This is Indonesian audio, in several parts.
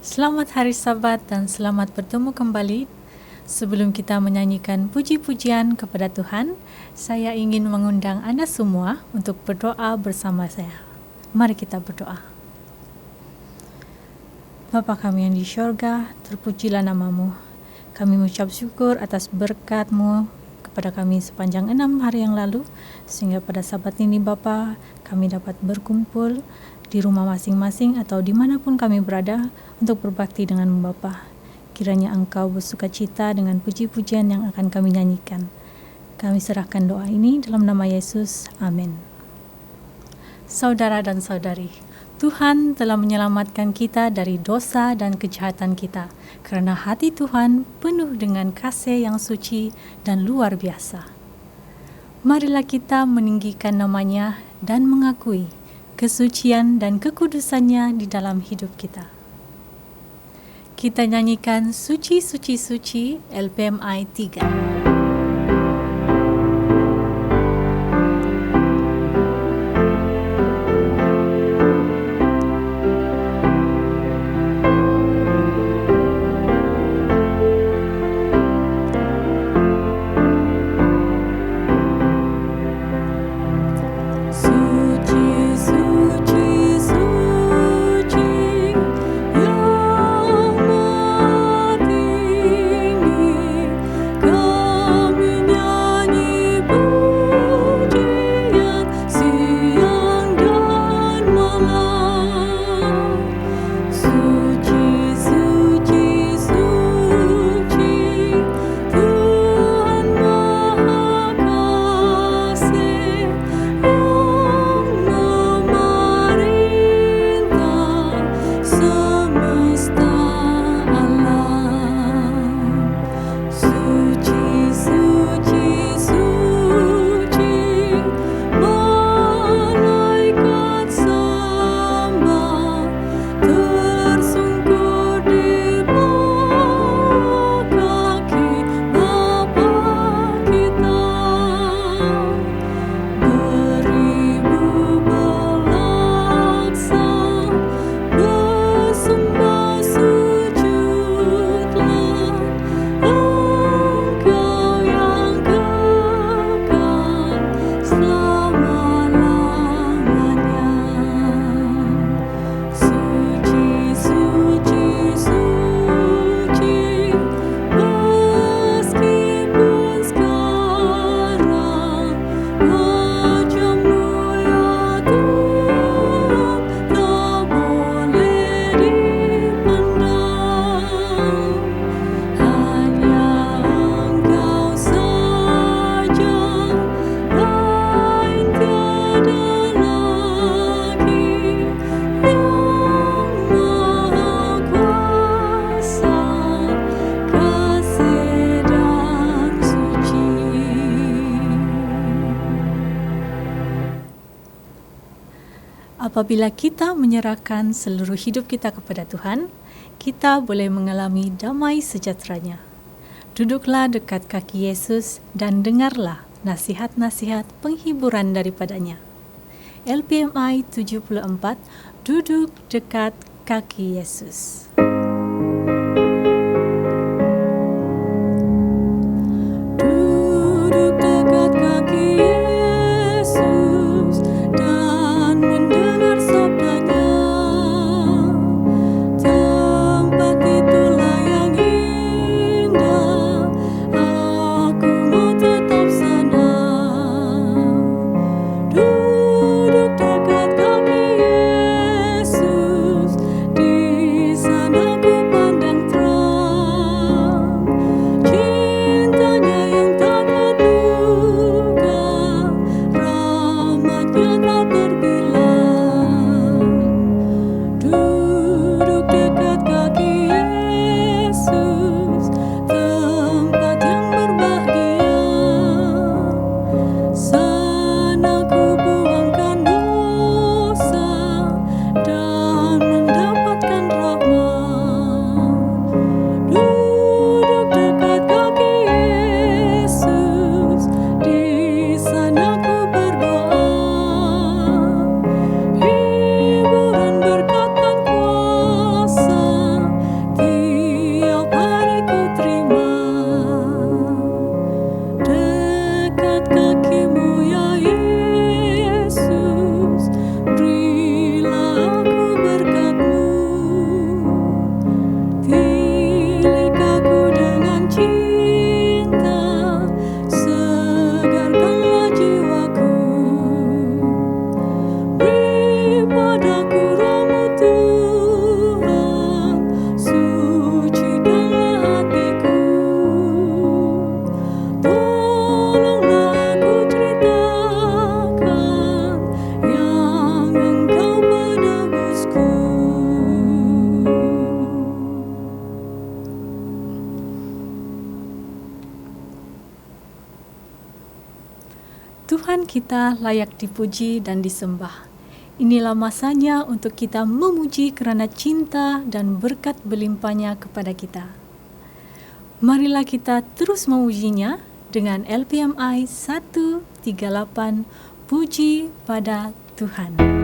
Selamat hari Sabat dan selamat bertemu kembali. Sebelum kita menyanyikan puji-pujian kepada Tuhan, saya ingin mengundang Anda semua untuk berdoa bersama saya. Mari kita berdoa. Bapa kami yang di syurga, terpujilah nama-Mu. Kami mengucap syukur atas berkat-Mu kepada kami sepanjang 6 hari yang lalu, sehingga pada Sabat ini Bapa, kami dapat berkumpul di rumah masing-masing atau dimanapun kami berada untuk berbakti dengan Bapa. Kiranya Engkau bersukacita dengan puji-pujian yang akan kami nyanyikan. Kami serahkan doa ini dalam nama Yesus. Amin. Saudara dan saudari, Tuhan telah menyelamatkan kita dari dosa dan kejahatan kita, karena hati Tuhan penuh dengan kasih yang suci dan luar biasa. Marilah kita meninggikan nama-Nya dan mengakui kesucian dan kekudusannya di dalam hidup kita. Kita nyanyikan Suci, Suci, Suci, LPMI 3. Apabila kita menyerahkan seluruh hidup kita kepada Tuhan, kita boleh mengalami damai sejahteranya. Duduklah dekat kaki Yesus dan dengarlah nasihat-nasihat penghiburan daripadanya. LPMI 74, duduk dekat kaki Yesus. Sana kita layak dipuji dan disembah. Inilah masanya untuk kita memuji karena cinta dan berkat berlimpahnya kepada kita. Marilah kita terus memujinya dengan LPMI 138, Puji pada Tuhan.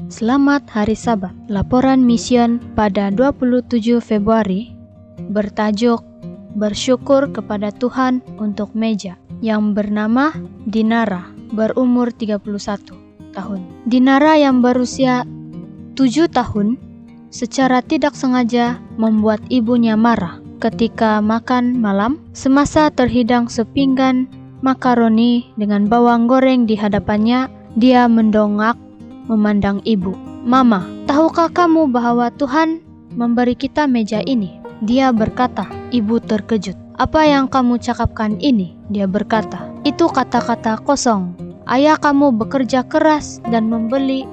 Selamat Hari Sabat. Laporan Mission pada 27 Februari bertajuk Bersyukur kepada Tuhan untuk Meja, yang bernama Dinara, berumur 31 tahun. Dinara yang berusia 7 tahun secara tidak sengaja membuat ibunya marah ketika makan malam semasa terhidang sepinggan makaroni dengan bawang goreng di hadapannya. Dia mendongak memandang ibu. "Mama, tahukah kamu bahwa Tuhan memberi kita meja ini?" Dia berkata. Ibu terkejut. "Apa yang kamu cakapkan ini?" Dia berkata. "Itu kata-kata kosong. Ayah kamu bekerja keras dan membeli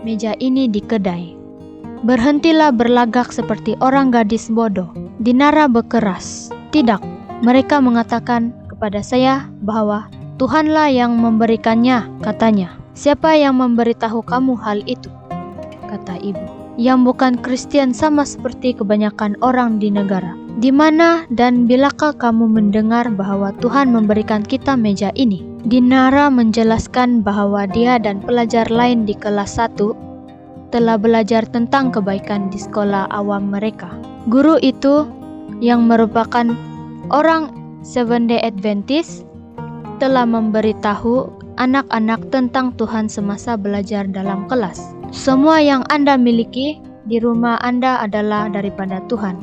meja ini di kedai. Berhentilah berlagak seperti orang gadis bodoh." Dinara berkeras. "Tidak, mereka mengatakan kepada saya bahwa Tuhanlah yang memberikannya," katanya. "Siapa yang memberitahu kamu hal itu?" kata ibu. "Yang bukan Kristen, sama seperti kebanyakan orang di negara. Di mana dan bilakah kamu mendengar bahwa Tuhan memberikan kita meja ini?" Dinara menjelaskan bahwa dia dan pelajar lain di kelas 1 telah belajar tentang kebaikan di sekolah awam mereka. Guru itu, yang merupakan orang Seventh-day Adventist, telah memberitahu anak-anak tentang Tuhan semasa belajar dalam kelas. "Semua yang Anda miliki di rumah Anda adalah daripada Tuhan,"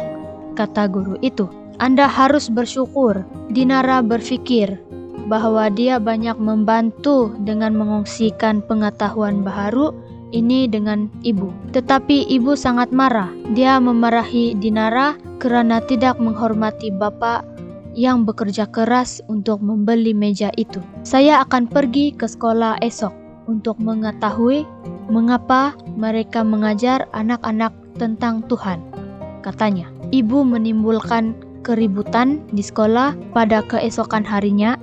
kata guru itu. "Anda harus bersyukur." Dinara berpikir bahwa dia banyak membantu dengan mengungsikan pengetahuan baharu ini dengan ibu. Tetapi ibu sangat marah. Dia memarahi Dinara karena tidak menghormati bapak yang bekerja keras untuk membeli meja itu. Saya akan pergi ke sekolah esok untuk mengetahui mengapa mereka mengajar anak-anak tentang Tuhan, katanya. Ibu menimbulkan keributan di sekolah pada keesokan harinya.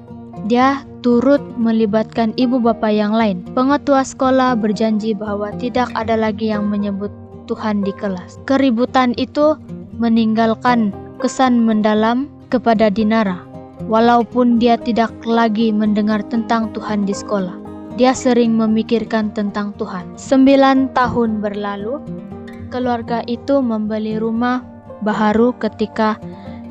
Dia turut melibatkan ibu bapa yang lain. Pengetua sekolah berjanji bahwa tidak ada lagi yang menyebut Tuhan di kelas. Keributan itu meninggalkan kesan mendalam kepada Dinara. Walaupun dia tidak lagi mendengar tentang Tuhan di sekolah, dia sering memikirkan tentang Tuhan. 9 tahun berlalu, keluarga itu membeli rumah baru ketika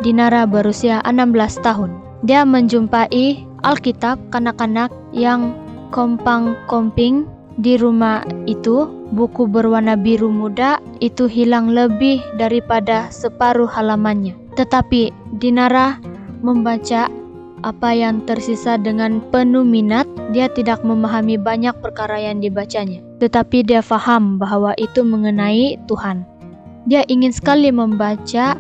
Dinara berusia 16 tahun. Dia menjumpai Alkitab kanak-kanak yang kompang-komping di rumah itu. Buku berwarna biru muda itu hilang lebih daripada separuh halamannya. Tetapi Dinara membaca apa yang tersisa dengan penuh minat. Dia tidak memahami banyak perkara yang dibacanya, tetapi dia faham bahwa itu mengenai Tuhan. Dia ingin sekali membaca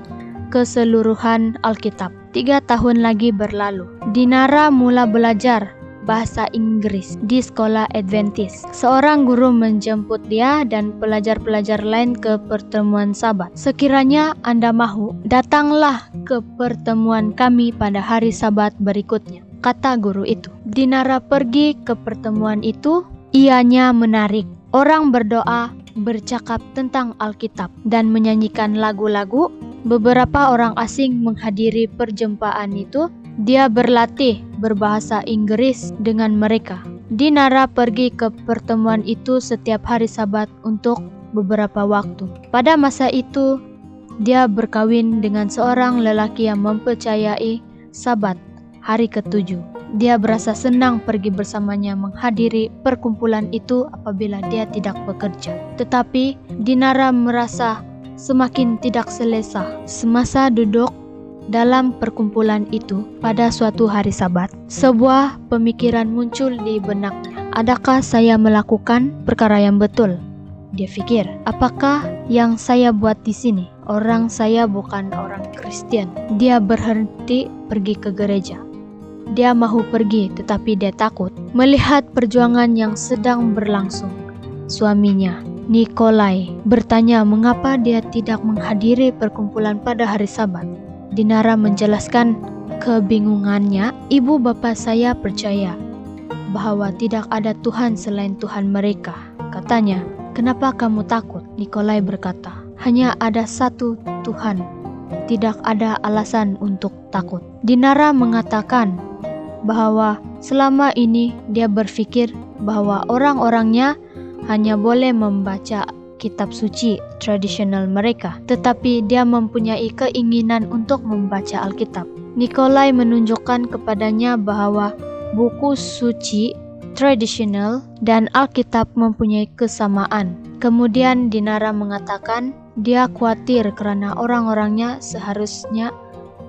keseluruhan Alkitab. 3 tahun lagi berlalu. Dinara mula belajar bahasa Inggris di sekolah Adventist. Seorang guru menjemput dia dan pelajar-pelajar lain ke pertemuan Sabat. Sekiranya Anda mahu, datanglah ke pertemuan kami pada hari Sabat berikutnya, kata guru itu. Dinara pergi ke pertemuan itu. Ianya menarik. Orang berdoa, bercakap tentang Alkitab, dan menyanyikan lagu-lagu. Beberapa orang asing menghadiri perjumpaan itu. Dia berlatih berbahasa Inggris dengan mereka. Dinara pergi ke pertemuan itu setiap hari Sabat untuk beberapa waktu. Pada masa itu, dia berkawin dengan seorang lelaki yang mempercayai Sabat, hari ke-7. Dia berasa senang pergi bersamanya menghadiri perkumpulan itu apabila dia tidak bekerja. Tetapi Dinara merasa semakin tidak selesa semasa duduk dalam perkumpulan itu. Pada suatu hari Sabat, sebuah pemikiran muncul di benaknya. Adakah saya melakukan perkara yang betul? Dia pikir, apakah yang saya buat di sini? Orang saya bukan orang Kristen. Dia berhenti pergi ke gereja. Dia mahu pergi, tetapi dia takut melihat perjuangan yang sedang berlangsung. Suaminya, Nikolai, bertanya mengapa dia tidak menghadiri perkumpulan pada hari Sabat. Dinara menjelaskan kebingungannya. Ibu bapa saya percaya bahwa tidak ada Tuhan selain Tuhan mereka, katanya. Kenapa kamu takut? Nikolai berkata, hanya ada satu Tuhan. Tidak ada alasan untuk takut. Dinara mengatakan bahwa selama ini dia berpikir bahwa orang-orangnya hanya boleh membaca kitab suci tradisional mereka, tetapi dia mempunyai keinginan untuk membaca Alkitab. Nikolai menunjukkan kepadanya bahwa buku suci tradisional dan Alkitab mempunyai kesamaan. Kemudian Dinara mengatakan dia khawatir karena orang-orangnya seharusnya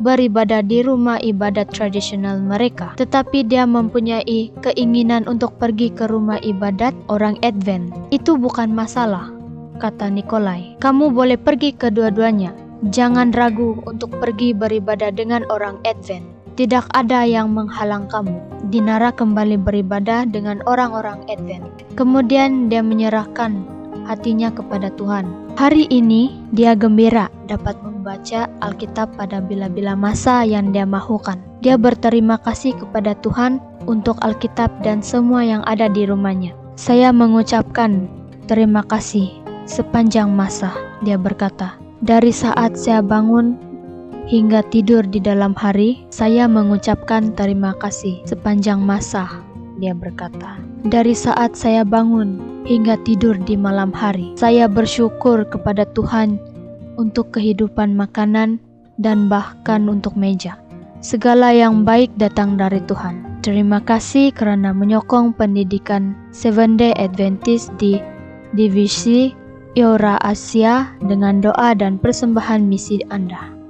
beribadah di rumah ibadat tradisional mereka, tetapi dia mempunyai keinginan untuk pergi ke rumah ibadat orang Advent. Itu bukan masalah, kata Nikolai. Kamu boleh pergi kedua-duanya. Jangan ragu untuk pergi beribadah dengan orang Advent. Tidak ada yang menghalang kamu. Dinara kembali beribadah dengan orang-orang Advent. Kemudian dia menyerahkan hatinya kepada Tuhan. Hari ini dia gembira dapat membaca Alkitab pada bila-bila masa yang dia mahukan. Dia berterima kasih kepada Tuhan untuk Alkitab dan semua yang ada di rumahnya. Saya mengucapkan terima kasih sepanjang masa, dia berkata. Dari saat saya bangun hingga tidur di dalam hari, saya mengucapkan terima kasih sepanjang masa, dia berkata. Dari saat saya bangun hingga tidur di malam hari, saya bersyukur kepada Tuhan untuk kehidupan makanan dan bahkan untuk meja. Segala yang baik datang dari Tuhan. Terima kasih kerana menyokong pendidikan Seventh-day Adventist di Divisi Eura Asia dengan doa dan persembahan misi Anda.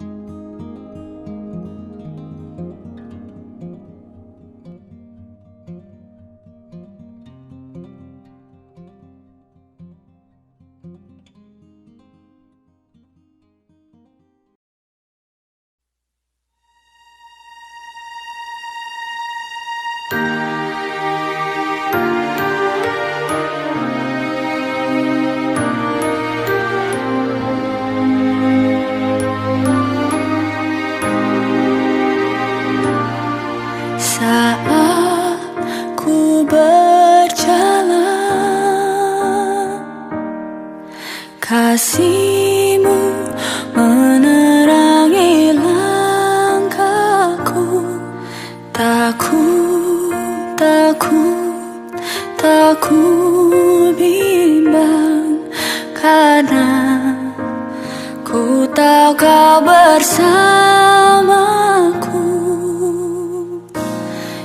tahu kau bersamaku.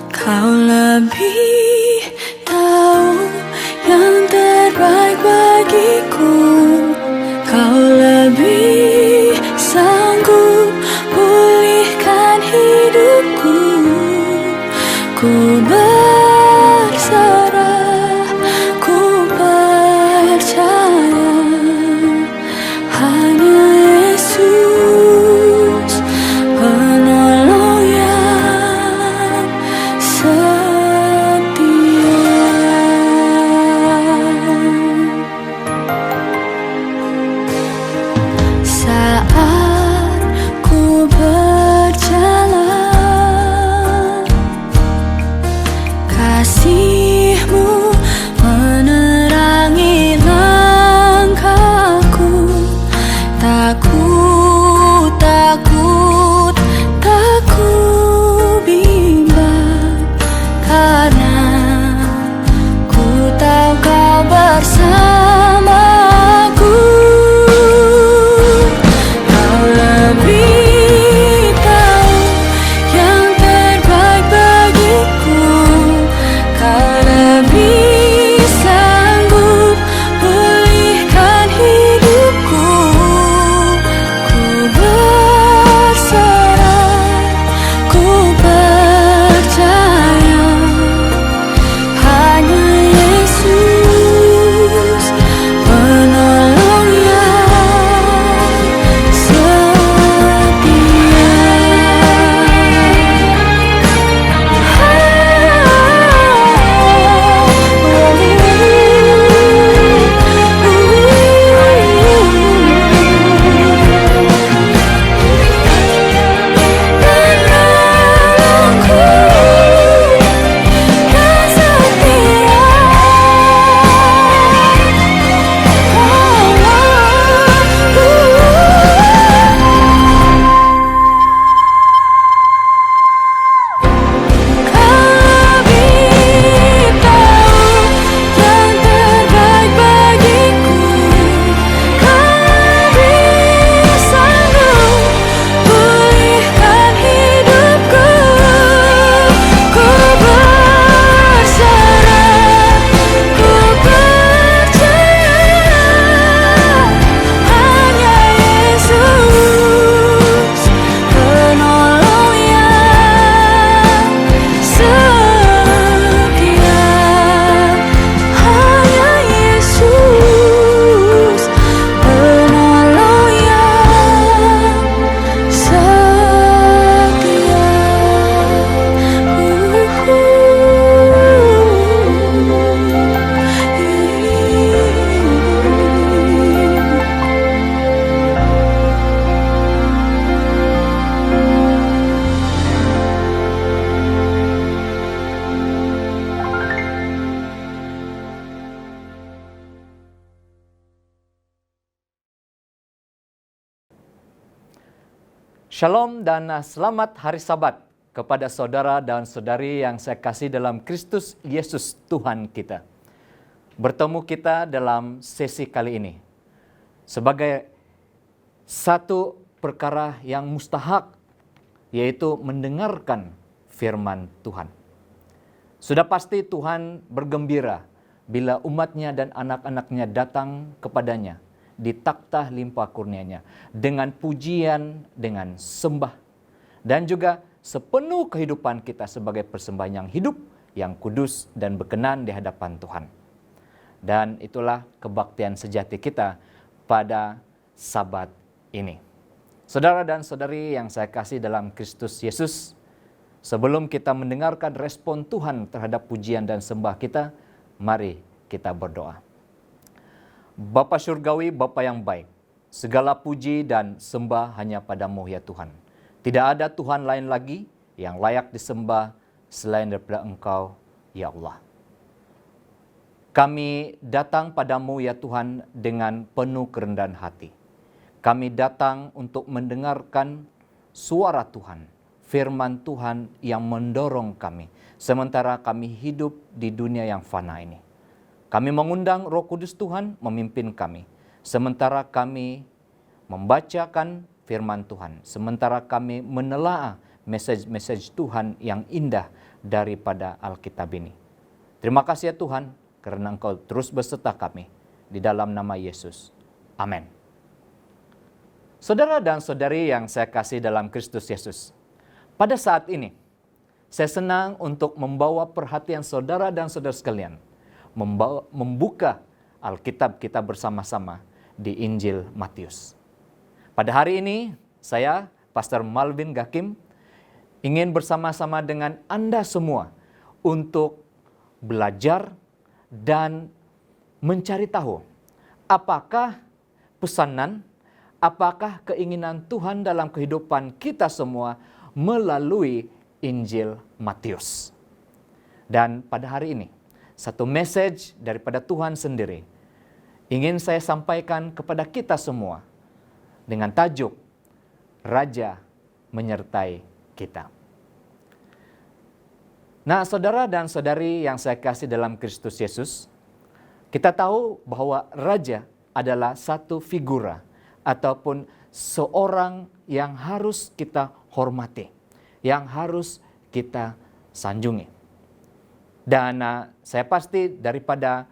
Kau lebih tahu yang terbaik bagiku. Kau lebih sanggup pulihkan hidupku. Ku berserah, ku percaya, hanya Yesus penolong yang setia. Saat ku berjalan, kasih-Mu menerangi langkahku. Takut, takut, takut bimbang, karena ku tahu kau bersamaku. Kau lebih tahu yang terbaik bagiku. Kau lebih sanggup pulihkan hidupku. Ku berserah, ku percaya, hanya Yesus penolong yang setia. Penolongku yang setia. Kau lebih tahu yang terbaik bagiku. Kau lebih sanggup pulihkan hidupku. Ku berserah, ku percaya, hanya Yesus penolong yang setia. Hanya Yesus penolong yang setia. Shalom dan selamat hari Sabat kepada saudara dan saudari yang saya kasih dalam Kristus Yesus Tuhan kita. Bertemu kita dalam sesi kali ini sebagai satu perkara yang mustahak, yaitu mendengarkan firman Tuhan. Sudah pasti Tuhan bergembira bila umatnya dan anak-anaknya datang kepadanya di takhta limpah kurnia-Nya dengan pujian, dengan sembah, dan juga sepenuh kehidupan kita sebagai persembahan yang hidup, yang kudus dan berkenan di hadapan Tuhan. Dan itulah kebaktian sejati kita pada Sabat ini. Saudara dan saudari yang saya kasih dalam Kristus Yesus, sebelum kita mendengarkan respon Tuhan terhadap pujian dan sembah kita, mari kita berdoa. Bapa Surgawi, Bapa yang baik, segala puji dan sembah hanya padamu ya Tuhan. Tidak ada Tuhan lain lagi yang layak disembah selain daripada Engkau, ya Allah. Kami datang padamu ya Tuhan dengan penuh kerendahan hati. Kami datang untuk mendengarkan suara Tuhan, firman Tuhan yang mendorong kami, sementara kami hidup di dunia yang fana ini. Kami mengundang Roh Kudus Tuhan memimpin kami, sementara kami membacakan firman Tuhan, sementara kami menelaah message-message Tuhan yang indah daripada Alkitab ini. Terima kasih ya Tuhan, karena Engkau terus beserta kami. Di dalam nama Yesus. Amin. Saudara dan saudari yang saya kasih dalam Kristus Yesus, pada saat ini, saya senang untuk membawa perhatian saudara dan saudara sekalian, membuka Alkitab kita bersama-sama di Injil Matius. Pada hari ini, saya, Pastor Malvin Gakim, ingin bersama-sama dengan Anda semua untuk belajar dan mencari tahu apakah pesanan, apakah keinginan Tuhan dalam kehidupan kita semua melalui Injil Matius. Dan pada hari ini, satu message daripada Tuhan sendiri ingin saya sampaikan kepada kita semua dengan tajuk Raja Menyertai Kita. Nah, saudara dan saudari yang saya kasih dalam Kristus Yesus, kita tahu bahwa raja adalah satu figura ataupun seorang yang harus kita hormati, yang harus kita sanjungi. Dan saya pasti daripada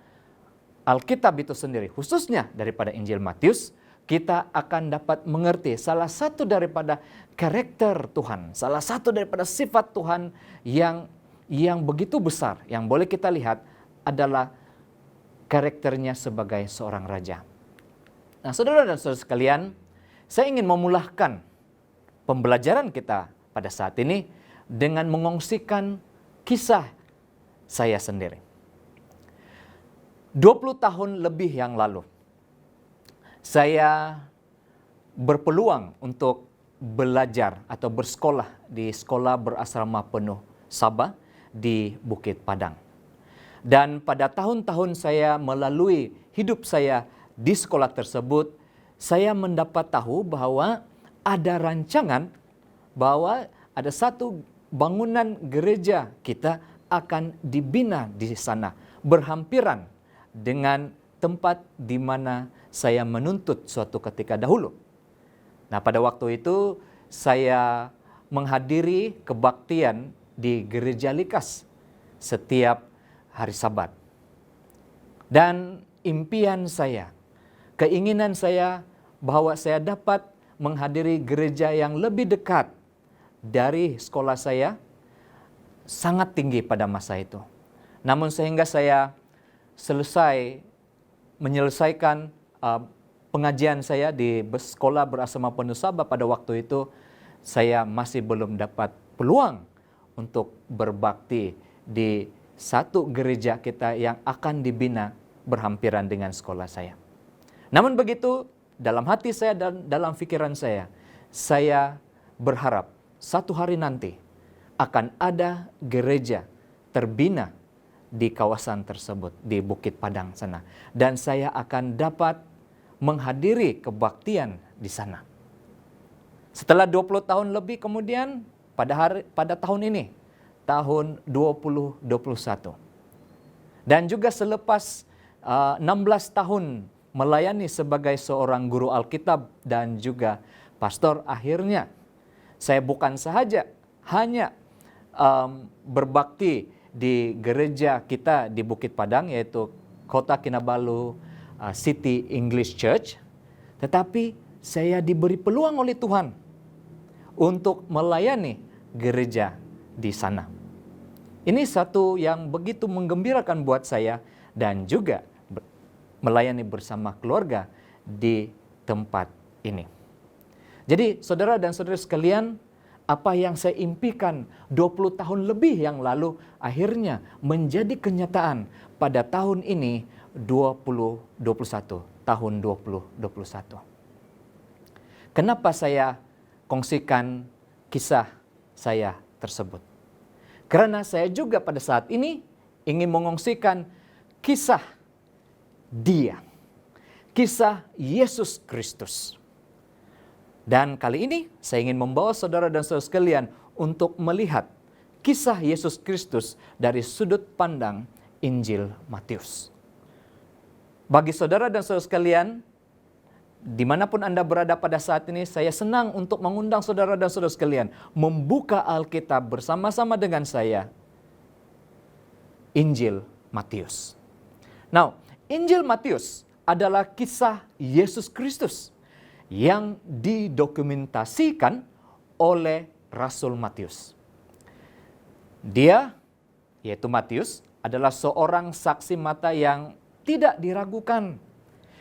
Alkitab itu sendiri, khususnya daripada Injil Matius, kita akan dapat mengerti salah satu daripada karakter Tuhan, salah satu daripada sifat Tuhan yang begitu besar, yang boleh kita lihat adalah karakternya sebagai seorang raja. Nah, saudara dan saudara sekalian, saya ingin memulahkan pembelajaran kita pada saat ini dengan mengongsikan kisah saya sendiri. 20 tahun lebih yang lalu, saya berpeluang untuk belajar atau bersekolah di sekolah berasrama penuh Sabah di Bukit Padang. Dan pada tahun-tahun saya melalui hidup saya di sekolah tersebut, saya mendapat tahu bahwa ada rancangan bahwa ada satu bangunan gereja kita akan dibina di sana, berhampiran dengan tempat di mana saya menuntut suatu ketika dahulu. Nah, pada waktu itu saya menghadiri kebaktian di Gereja Likas setiap hari Sabat. Dan impian saya, keinginan saya bahwa saya dapat menghadiri gereja yang lebih dekat dari sekolah saya sangat tinggi pada masa itu. Namun sehingga saya menyelesaikan pengajian saya di sekolah berasrama penuh Sabah pada waktu itu, saya masih belum dapat peluang untuk berbakti di satu gereja kita yang akan dibina berhampiran dengan sekolah saya. Namun begitu, dalam hati saya dan dalam pikiran saya berharap satu hari nanti akan ada gereja terbina di kawasan tersebut, di Bukit Padang sana. Dan saya akan dapat menghadiri kebaktian di sana. Setelah 20 tahun lebih kemudian, pada tahun ini, tahun 2021. Dan juga selepas 16 tahun melayani sebagai seorang guru Alkitab dan juga pastor, akhirnya saya bukan sahaja hanya berbakti di gereja kita di Bukit Padang, yaitu Kota Kinabalu City English Church, tetapi saya diberi peluang oleh Tuhan untuk melayani gereja di sana. Ini satu yang begitu menggembirakan buat saya dan juga melayani bersama keluarga di tempat ini. Jadi saudara dan saudari sekalian, apa yang saya impikan 20 tahun lebih yang lalu akhirnya menjadi kenyataan pada tahun ini 2021, tahun 2021. Kenapa saya kongsikan kisah saya tersebut? Karena saya juga pada saat ini ingin mengongsikan kisah Dia, kisah Yesus Kristus. Dan kali ini saya ingin membawa saudara dan saudara sekalian untuk melihat kisah Yesus Kristus dari sudut pandang Injil Matius. Bagi saudara dan saudara sekalian, dimanapun Anda berada pada saat ini, saya senang untuk mengundang saudara dan saudara sekalian membuka Alkitab bersama-sama dengan saya. Injil Matius. Now, Injil Matius adalah kisah Yesus Kristus yang didokumentasikan oleh Rasul Matius. Dia, yaitu Matius, adalah seorang saksi mata yang tidak diragukan.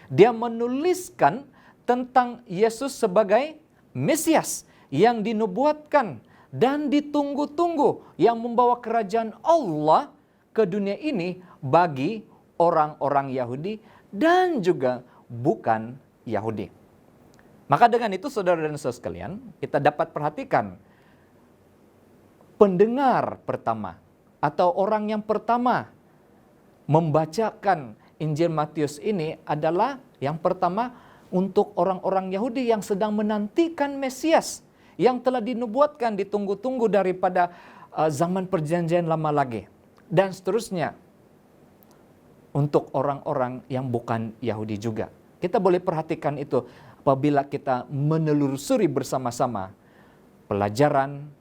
Dia menuliskan tentang Yesus sebagai Mesias yang dinubuatkan dan ditunggu-tunggu, yang membawa kerajaan Allah ke dunia ini bagi orang-orang Yahudi dan juga bukan Yahudi. Maka dengan itu saudara dan saudara sekalian, kita dapat perhatikan pendengar pertama atau orang yang pertama membacakan Injil Matius ini adalah yang pertama untuk orang-orang Yahudi yang sedang menantikan Mesias yang telah dinubuatkan, ditunggu-tunggu daripada zaman perjanjian lama lagi. Dan seterusnya untuk orang-orang yang bukan Yahudi juga. Kita boleh perhatikan itu apabila kita menelusuri bersama-sama pelajaran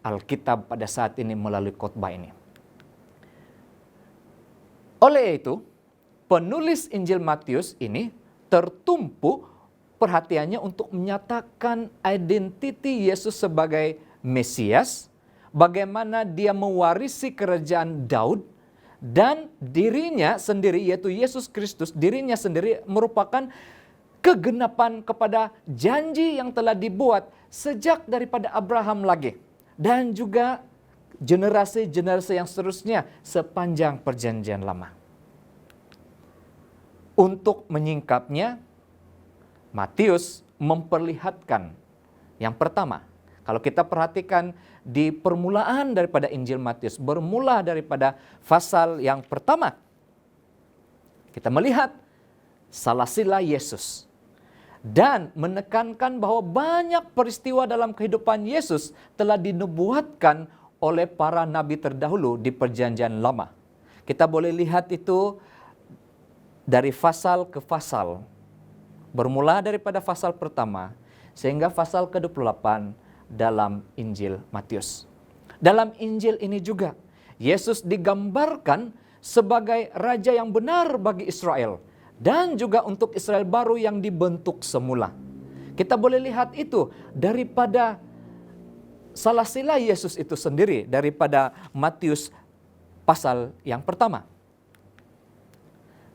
Alkitab pada saat ini melalui khotbah ini. Oleh itu, penulis Injil Matius ini tertumpu perhatiannya untuk menyatakan identiti Yesus sebagai Mesias, bagaimana dia mewarisi kerajaan Daud, dan dirinya sendiri, yaitu Yesus Kristus, dirinya sendiri merupakan kegenapan kepada janji yang telah dibuat sejak daripada Abraham lagi. Dan juga generasi-generasi yang seterusnya sepanjang perjanjian lama. Untuk menyingkapnya, Matius memperlihatkan yang pertama, kalau kita perhatikan di permulaan daripada Injil Matius, bermula daripada pasal yang pertama, kita melihat salasila Yesus dan menekankan bahwa banyak peristiwa dalam kehidupan Yesus telah dinubuatkan oleh para nabi terdahulu di perjanjian lama. Kita boleh lihat itu dari pasal ke pasal, bermula daripada pasal pertama sehingga pasal ke-28 dalam Injil Matius. Dalam Injil ini juga Yesus digambarkan sebagai raja yang benar bagi Israel dan juga untuk Israel baru yang dibentuk semula. Kita boleh lihat itu daripada salasila Yesus itu sendiri, daripada Matius pasal yang pertama.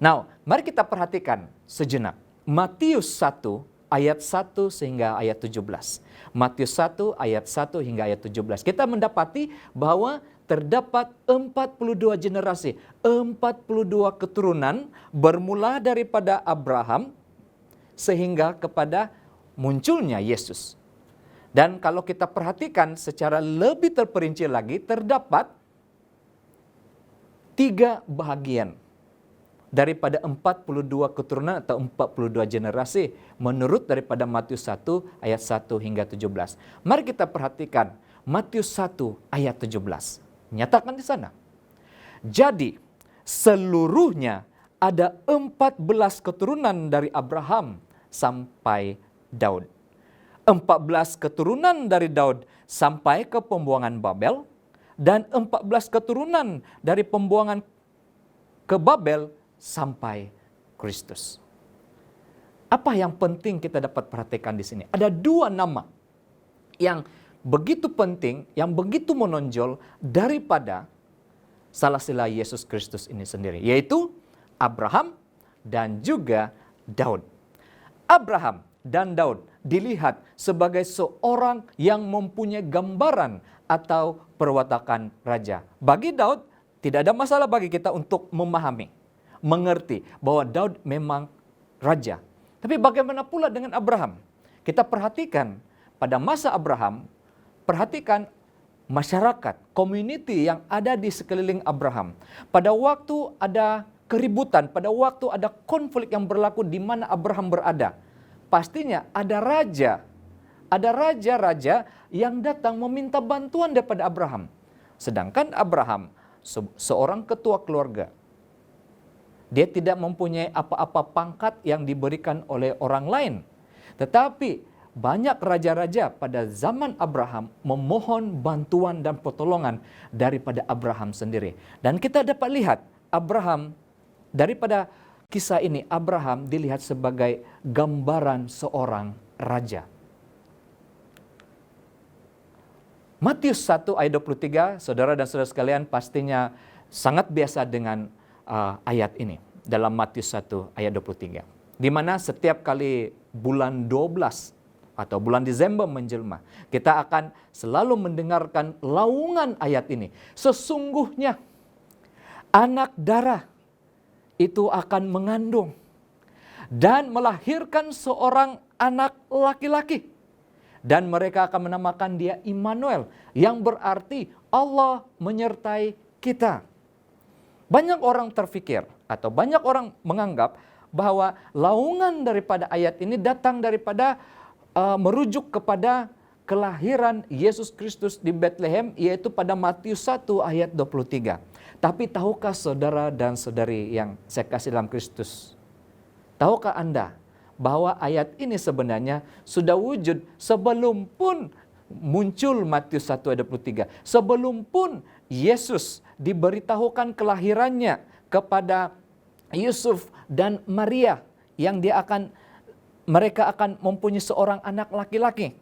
Now, mari kita perhatikan sejenak. Matius 1 ayat 1 sehingga ayat 17. Matius 1 ayat 1 hingga ayat 17. Kita mendapati bahwa terdapat 42 generasi, 42 keturunan bermula daripada Abraham sehingga kepada munculnya Yesus. Dan kalau kita perhatikan secara lebih terperinci lagi, terdapat 3 bahagian daripada 42 keturunan atau 42 generasi menurut daripada Matius 1 ayat 1 hingga 17. Mari kita perhatikan Matius 1 ayat 17. Nyatakan di sana. Jadi seluruhnya ada 14 keturunan dari Abraham sampai Daud. 14 keturunan dari Daud sampai ke pembuangan Babel, dan 14 keturunan dari pembuangan ke Babel sampai Kristus. Apa yang penting kita dapat perhatikan di sini? Ada 2 nama yang begitu penting, yang begitu menonjol daripada salasila Yesus Kristus ini sendiri, yaitu Abraham dan juga Daud. Abraham dan Daud dilihat sebagai seorang yang mempunyai gambaran atau perwatakan raja. Bagi Daud, tidak ada masalah bagi kita untuk memahami, mengerti bahwa Daud memang raja. Tapi bagaimana pula dengan Abraham? Kita perhatikan pada masa Abraham, perhatikan masyarakat, community yang ada di sekeliling Abraham. Pada waktu ada keributan, pada waktu ada konflik yang berlaku di mana Abraham berada, pastinya ada raja-raja yang datang meminta bantuan daripada Abraham. Sedangkan Abraham seorang ketua keluarga. Dia tidak mempunyai apa-apa pangkat yang diberikan oleh orang lain. Tetapi banyak raja-raja pada zaman Abraham memohon bantuan dan pertolongan daripada Abraham sendiri. Dan kita dapat lihat Abraham, daripada kisah ini, Abraham dilihat sebagai gambaran seorang raja. Matius 1 ayat 23, saudara dan saudara sekalian pastinya sangat biasa dengan ayat ini. Dalam Matius 1 ayat 23. Di mana setiap kali bulan 12 atau bulan Desember menjelma, kita akan selalu mendengarkan laungan ayat ini. Sesungguhnya anak darah itu akan mengandung dan melahirkan seorang anak laki-laki. Dan mereka akan menamakan dia Immanuel, yang berarti Allah menyertai kita. Banyak orang terfikir atau banyak orang menganggap bahwa laungan daripada ayat ini datang daripada merujuk kepada kelahiran Yesus Kristus di Bethlehem, yaitu pada Matius 1 ayat 23. Tapi tahukah saudara dan saudari yang saya kasih dalam Kristus? Tahukah Anda bahwa ayat ini sebenarnya sudah wujud sebelum pun muncul Matius 1 ayat 23. Sebelum pun Yesus diberitahukan kelahirannya kepada Yusuf dan Maria, yang mereka akan mempunyai seorang anak laki-laki.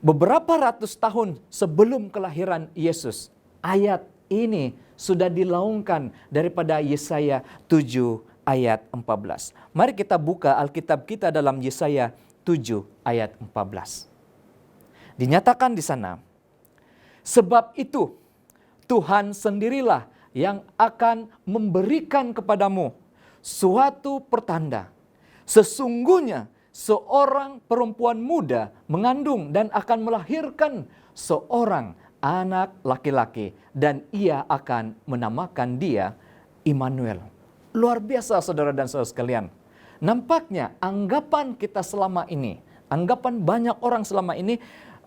Beberapa ratus tahun sebelum kelahiran Yesus, ayat ini sudah dilaungkan daripada Yesaya 7 ayat 14. Mari kita buka Alkitab kita dalam Yesaya 7 ayat 14. Dinyatakan di sana, sebab itu Tuhan sendirilah yang akan memberikan kepadamu suatu pertanda. Sesungguhnya seorang perempuan muda mengandung dan akan melahirkan seorang anak laki-laki, dan ia akan menamakan dia Immanuel. Luar biasa saudara dan saudara sekalian. Nampaknya anggapan kita selama ini, anggapan banyak orang selama ini,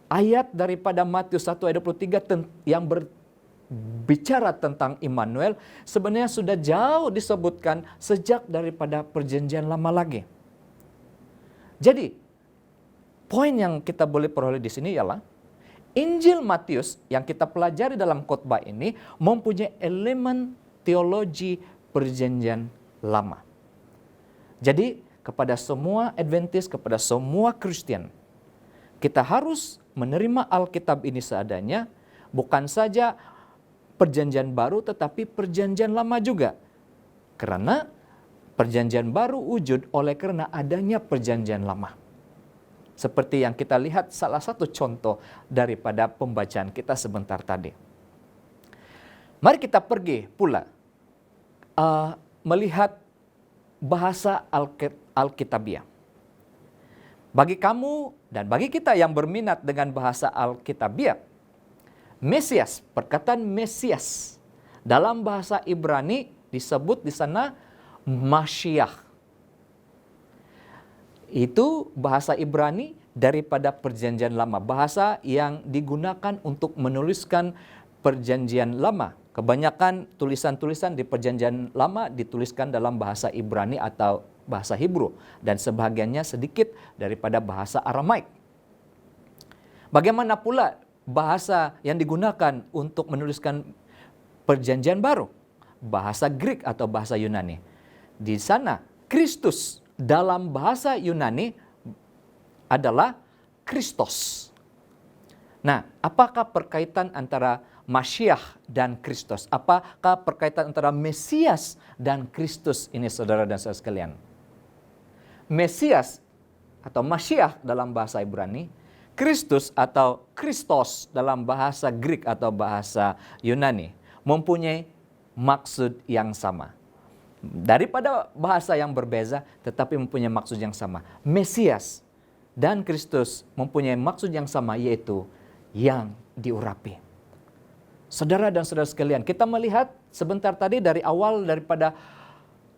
ayat daripada Matius 1 ayat 23 yang berbicara tentang Immanuel sebenarnya sudah jauh disebutkan sejak daripada perjanjian lama lagi. Jadi, poin yang kita boleh peroleh di sini ialah Injil Matius yang kita pelajari dalam khotbah ini mempunyai elemen teologi perjanjian lama. Jadi kepada semua Adventist, kepada semua Kristen, kita harus menerima Alkitab ini seadanya, bukan saja perjanjian baru tetapi perjanjian lama juga. Karena perjanjian baru wujud oleh karena adanya perjanjian lama. Seperti yang kita lihat salah satu contoh daripada pembacaan kita sebentar tadi. Mari kita pergi pula melihat bahasa Alkitabiah. Bagi kamu dan bagi kita yang berminat dengan bahasa Alkitabiah, Mesias, perkataan Mesias dalam bahasa Ibrani disebut di sana Mashiach. Itu bahasa Ibrani daripada perjanjian lama, bahasa yang digunakan untuk menuliskan perjanjian lama. Kebanyakan tulisan-tulisan di perjanjian lama dituliskan dalam bahasa Ibrani atau bahasa Hebrew, dan sebahagiannya sedikit daripada bahasa Aramaik. Bagaimana pula bahasa yang digunakan untuk menuliskan perjanjian baru? Bahasa Greek atau bahasa Yunani. Di sana Kristus dalam bahasa Yunani adalah Kristos. Nah, apakah perkaitan antara Mashiach dan Kristus? Apakah perkaitan antara Mesias dan Kristus ini saudara dan saudara sekalian? Mesias atau Mashiach dalam bahasa Ibrani, Kristus atau Kristos dalam bahasa Greek atau bahasa Yunani mempunyai maksud yang sama. Daripada bahasa yang berbeza tetapi mempunyai maksud yang sama. Mesias dan Kristus mempunyai maksud yang sama, yaitu yang diurapi. Saudara dan saudara sekalian, kita melihat sebentar tadi dari awal daripada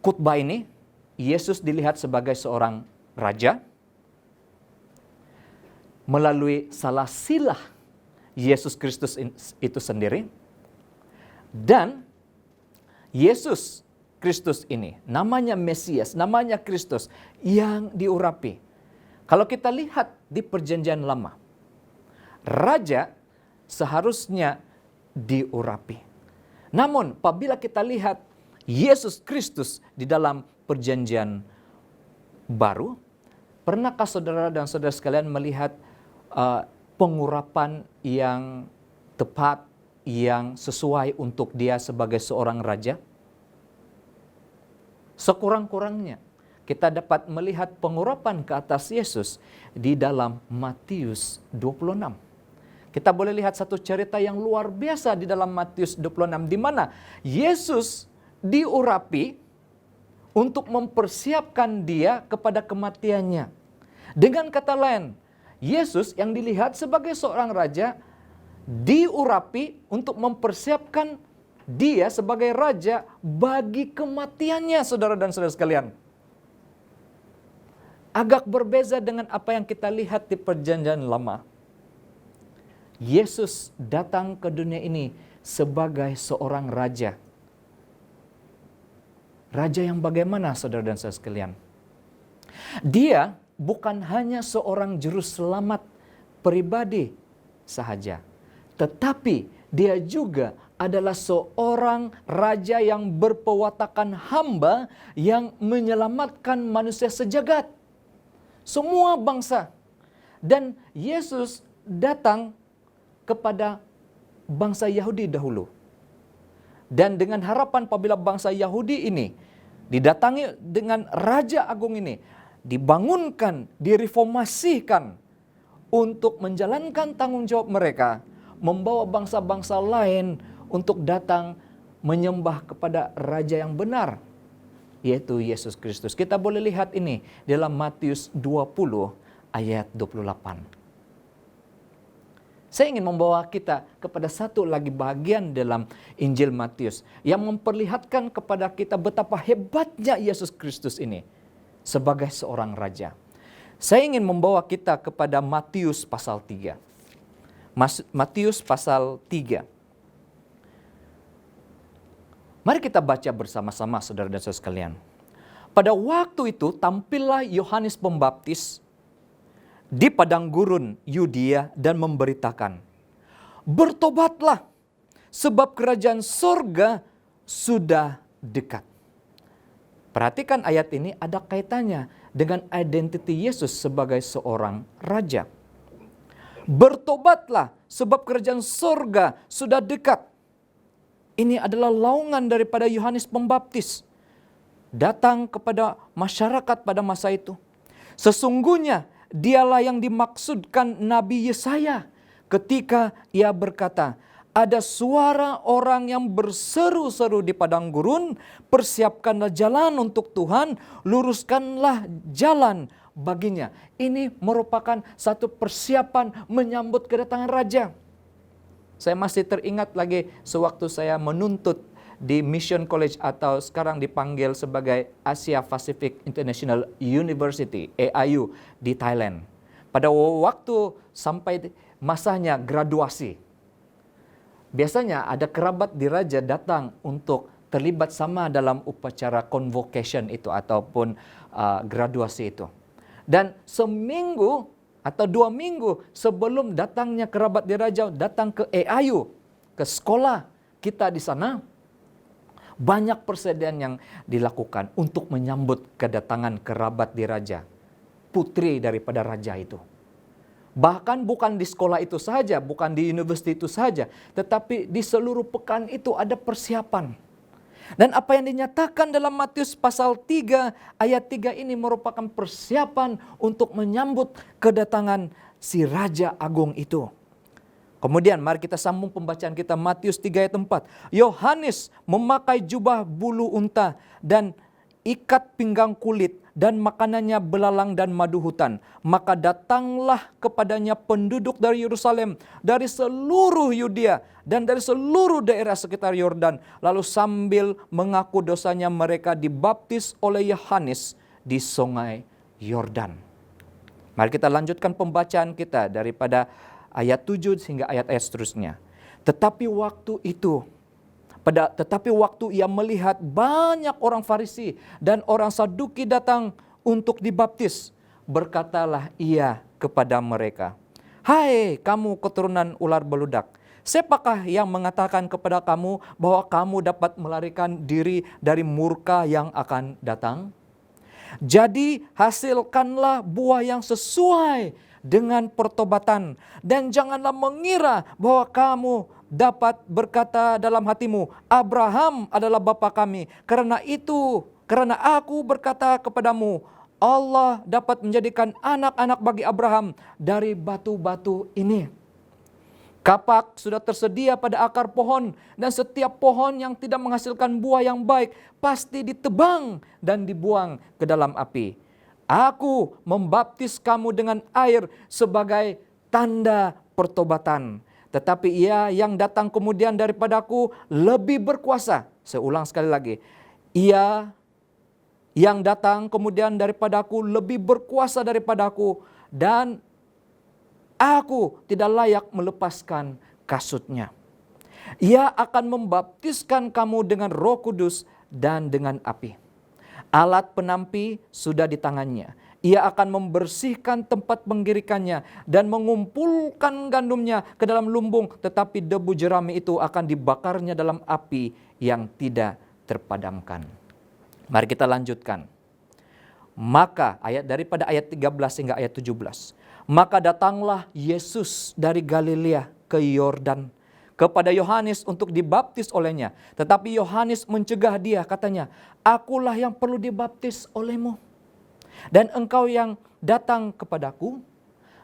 khotbah ini, Yesus dilihat sebagai seorang raja. Melalui salah silah Yesus Kristus itu sendiri. Dan Yesus Kristus ini, namanya Mesias, namanya Kristus yang diurapi. Kalau kita lihat di Perjanjian Lama, raja seharusnya diurapi. Namun, apabila kita lihat Yesus Kristus di dalam Perjanjian Baru, pernahkah saudara dan saudara sekalian melihat pengurapan yang tepat, yang sesuai untuk dia sebagai seorang raja? Sekurang-kurangnya kita dapat melihat pengurapan ke atas Yesus di dalam Matius 26. Kita boleh lihat satu cerita yang luar biasa di dalam Matius 26, di mana Yesus diurapi untuk mempersiapkan dia kepada kematiannya. Dengan kata lain, Yesus yang dilihat sebagai seorang raja diurapi untuk mempersiapkan dia sebagai raja bagi kematiannya, saudara dan saudara sekalian. Agak berbeza dengan apa yang kita lihat di Perjanjian Lama. Yesus datang ke dunia ini sebagai seorang raja. Raja yang bagaimana, saudara dan saudara sekalian? Dia bukan hanya seorang juru selamat pribadi sahaja, tetapi dia juga adalah seorang raja yang berpewatakan hamba yang menyelamatkan manusia sejagat, semua bangsa. Dan Yesus datang kepada bangsa Yahudi dahulu. Dan dengan harapan apabila bangsa Yahudi ini didatangi dengan Raja Agung ini, dibangunkan, direformasikan untuk menjalankan tanggung jawab mereka, membawa bangsa-bangsa lain untuk datang menyembah kepada Raja yang benar, yaitu Yesus Kristus. Kita boleh lihat ini dalam Matius 20 ayat 28. Saya ingin membawa kita kepada satu lagi bagian dalam Injil Matius yang memperlihatkan kepada kita betapa hebatnya Yesus Kristus ini sebagai seorang raja. Saya ingin membawa kita kepada Matius pasal 3. Matius pasal 3. Mari kita baca bersama-sama, saudara dan saudara sekalian. Pada waktu itu tampillah Yohanes Pembaptis di padang gurun Yudea dan memberitakan, "Bertobatlah, sebab kerajaan sorga sudah dekat." Perhatikan ayat ini ada kaitannya dengan identiti Yesus sebagai seorang raja. Bertobatlah, sebab kerajaan sorga sudah dekat. Ini adalah laungan daripada Yohanes Pembaptis datang kepada masyarakat pada masa itu. Sesungguhnya dialah yang dimaksudkan Nabi Yesaya ketika ia berkata, "Ada suara orang yang berseru-seru di padang gurun, persiapkanlah jalan untuk Tuhan, luruskanlah jalan baginya." Ini merupakan satu persiapan menyambut kedatangan Raja. Saya masih teringat lagi sewaktu saya menuntut di Mission College atau sekarang dipanggil sebagai Asia Pacific International University, AIU di Thailand. Pada waktu sampai masanya graduasi, biasanya ada kerabat diraja datang untuk terlibat sama dalam upacara convocation itu ataupun graduasi itu. Dan seminggu atau 2 minggu sebelum datangnya kerabat diraja datang ke AIU, ke sekolah kita di sana, banyak persediaan yang dilakukan untuk menyambut kedatangan kerabat diraja, putri daripada raja itu. Bahkan bukan di sekolah itu saja, bukan di universitas itu saja, tetapi di seluruh pekan itu ada persiapan. Dan apa yang dinyatakan dalam Matius pasal 3 ayat 3 ini merupakan persiapan untuk menyambut kedatangan si Raja Agung itu. Kemudian mari kita sambung pembacaan kita Matius 3 ayat 4. Yohanes memakai jubah bulu unta dan ikat pinggang kulit dan makanannya belalang dan madu hutan. Maka datanglah kepadanya penduduk dari Yerusalem, dari seluruh Yudea dan dari seluruh daerah sekitar Yordan. Lalu sambil mengaku dosanya mereka dibaptis oleh Yohanes di sungai Yordan. Mari kita lanjutkan pembacaan kita daripada ayat 7 hingga ayat-ayat seterusnya. Tetapi waktu ia melihat banyak orang Farisi dan orang Saduki datang untuk dibaptis, berkatalah ia kepada mereka, "Hai kamu keturunan ular beludak, siapakah yang mengatakan kepada kamu bahwa kamu dapat melarikan diri dari murka yang akan datang? Jadi hasilkanlah buah yang sesuai dengan pertobatan, dan janganlah mengira bahwa kamu dapat berkata dalam hatimu, Abraham adalah bapa kami. Karena aku berkata kepadamu, Allah dapat menjadikan anak-anak bagi Abraham dari batu-batu ini. Kapak sudah tersedia pada akar pohon, dan setiap pohon yang tidak menghasilkan buah yang baik pasti ditebang dan dibuang ke dalam api. Aku membaptis kamu dengan air sebagai tanda pertobatan. Tetapi ia yang datang kemudian daripadaku lebih berkuasa. Saya ulang sekali lagi. Ia yang datang kemudian daripadaku lebih berkuasa daripadaku, dan aku tidak layak melepaskan kasutnya. Ia akan membaptiskan kamu dengan Roh Kudus dan dengan api. Alat penampi sudah di tangannya. Ia akan membersihkan tempat penggirikannya dan mengumpulkan gandumnya ke dalam lumbung, tetapi debu jerami itu akan dibakarnya dalam api yang tidak terpadamkan. Mari kita lanjutkan. Maka daripada ayat 13 hingga ayat 17. Maka datanglah Yesus dari Galilea ke Yordan kepada Yohanes untuk dibaptis olehnya. Tetapi Yohanes mencegah dia, katanya, "Akulah yang perlu dibaptis olehmu, dan engkau yang datang kepadaku?"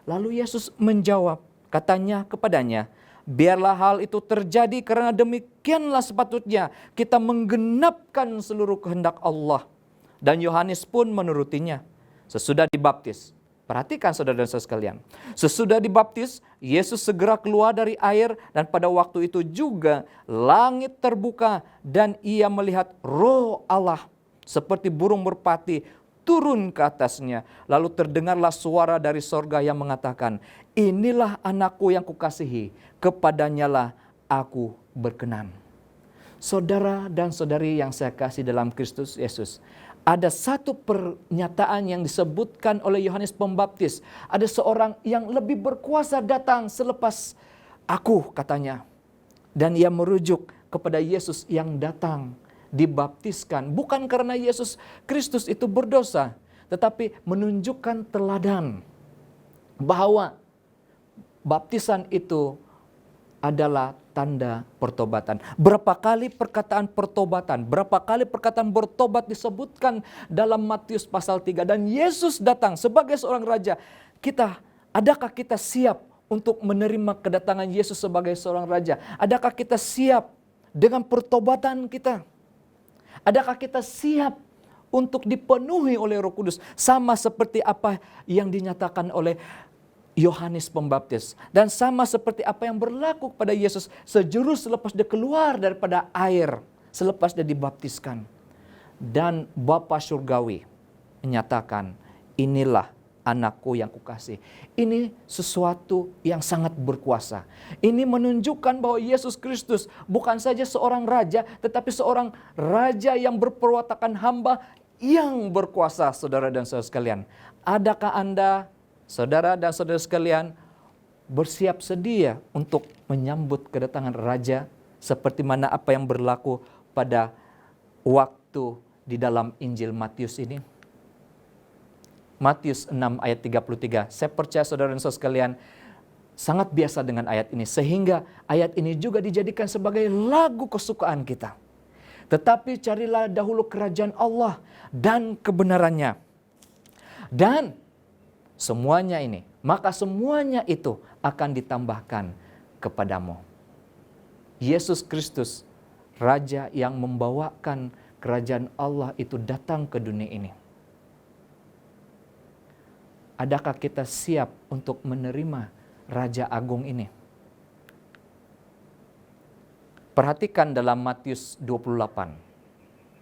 Lalu Yesus menjawab, katanya kepadanya, "Biarlah hal itu terjadi, karena demikianlah sepatutnya kita menggenapkan seluruh kehendak Allah." Dan Yohanes pun menurutinya. Sesudah dibaptis, perhatikan saudara dan saudara sekalian. Sesudah dibaptis, Yesus segera keluar dari air, dan pada waktu itu juga langit terbuka dan ia melihat Roh Allah seperti burung merpati turun ke atasnya. Lalu terdengarlah suara dari sorga yang mengatakan, "Inilah anakku yang kukasihi, kepadanyalah aku berkenan." Saudara dan saudari yang saya kasih dalam Kristus Yesus, ada satu pernyataan yang disebutkan oleh Yohanes Pembaptis. Ada seorang yang lebih berkuasa datang selepas aku, katanya. Dan ia merujuk kepada Yesus yang datang dibaptiskan. Bukan karena Yesus Kristus itu berdosa, tetapi menunjukkan teladan bahwa baptisan itu adalah tanda pertobatan. Berapa kali perkataan pertobatan, berapa kali perkataan bertobat disebutkan dalam Matius pasal 3. Dan Yesus datang sebagai seorang raja. Adakah kita siap untuk menerima kedatangan Yesus sebagai seorang raja? Adakah kita siap dengan pertobatan kita? Adakah kita siap untuk dipenuhi oleh Roh Kudus? Sama seperti apa yang dinyatakan oleh Yohanes Pembaptis. Dan sama seperti apa yang berlaku kepada Yesus sejurus selepas dia keluar daripada air, selepas dia dibaptiskan. Dan Bapa Surgawi menyatakan, "Inilah anakku yang kukasih." Ini sesuatu yang sangat berkuasa. Ini menunjukkan bahwa Yesus Kristus bukan saja seorang raja, tetapi seorang raja yang berperwatakan hamba yang berkuasa, saudara dan saudara sekalian. Adakah Anda, saudara dan saudara sekalian, bersiap sedia untuk menyambut kedatangan Raja seperti mana apa yang berlaku pada waktu di dalam Injil Matius ini? Matius 6 ayat 33. Saya percaya saudara dan saudara sekalian sangat biasa dengan ayat ini, sehingga ayat ini juga dijadikan sebagai lagu kesukaan kita. Tetapi carilah dahulu kerajaan Allah dan kebenarannya, dan semuanya ini, maka semuanya itu akan ditambahkan kepadamu. Yesus Kristus, Raja yang membawakan kerajaan Allah itu datang ke dunia ini. Adakah kita siap untuk menerima Raja Agung ini? Perhatikan dalam Matius 28.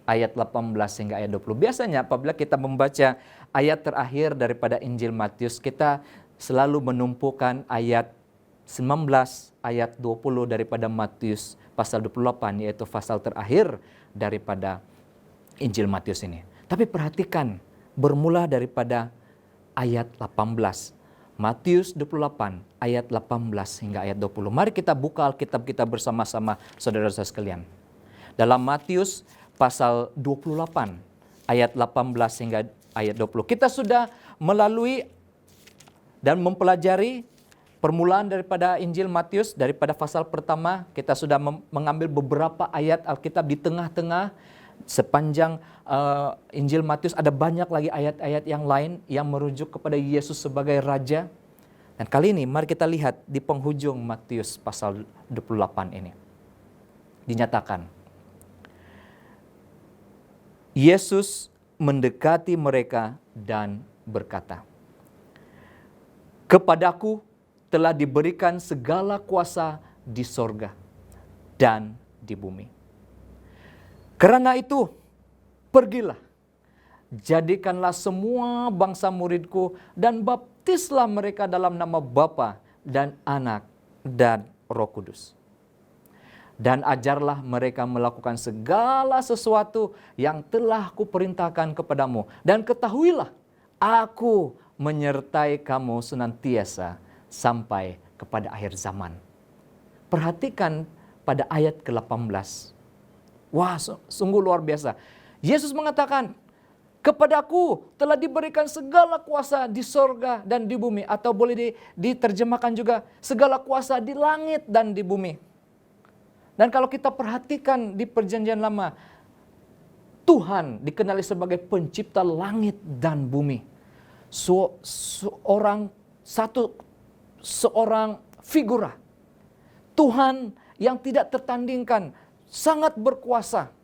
Ayat 18 hingga ayat 20. Biasanya apabila kita membaca ayat terakhir daripada Injil Matius, kita selalu menumpukan ayat 19, ayat 20 daripada Matius pasal 28, yaitu pasal terakhir daripada Injil Matius ini. Tapi perhatikan, bermula daripada ayat 18. Matius 28 ayat 18 hingga ayat 20. Mari kita buka Alkitab kita bersama-sama saudara-saudara sekalian. Dalam Matius pasal 28 ayat 18 hingga ayat 20. Kita sudah melalui dan mempelajari permulaan daripada Injil Matius, daripada pasal pertama. Kita sudah mengambil beberapa ayat Alkitab di tengah-tengah. Sepanjang Injil Matius ada banyak lagi ayat-ayat yang lain yang merujuk kepada Yesus sebagai Raja. Dan kali ini mari kita lihat di penghujung Matius pasal 28 ini. Dinyatakan, Yesus mendekati mereka dan berkata, "Kepadaku telah diberikan segala kuasa di sorga dan di bumi. Karena itu, pergilah, jadikanlah semua bangsa muridku dan baptislah mereka dalam nama Bapa dan Anak dan Roh Kudus. Dan ajarlah mereka melakukan segala sesuatu yang telah kuperintahkan kepadamu. Dan ketahuilah, aku menyertai kamu senantiasa sampai kepada akhir zaman." Perhatikan pada ayat ke-18. Wah, sungguh luar biasa. Yesus mengatakan, "Kepadaku telah diberikan segala kuasa di sorga dan di bumi." Atau boleh diterjemahkan juga, segala kuasa di langit dan di bumi. Dan kalau kita perhatikan di perjanjian lama, Tuhan dikenali sebagai pencipta langit dan bumi. Seorang figura. Tuhan yang tidak tertandingkan, sangat berkuasa.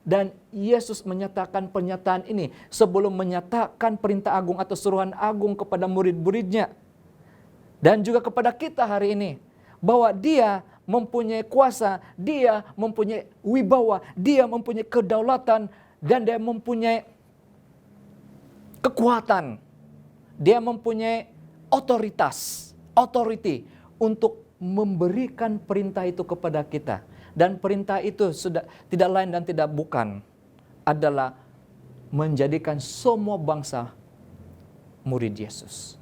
Dan Yesus menyatakan pernyataan ini sebelum menyatakan perintah agung atau suruhan agung kepada murid-muridnya. Dan juga kepada kita hari ini. Bahwa dia mempunyai kuasa, dia mempunyai wibawa, dia mempunyai kedaulatan, dan dia mempunyai kekuatan. Dia mempunyai authority untuk memberikan perintah itu kepada kita. Dan perintah itu sudah tidak lain dan tidak bukan adalah menjadikan semua bangsa murid Yesus.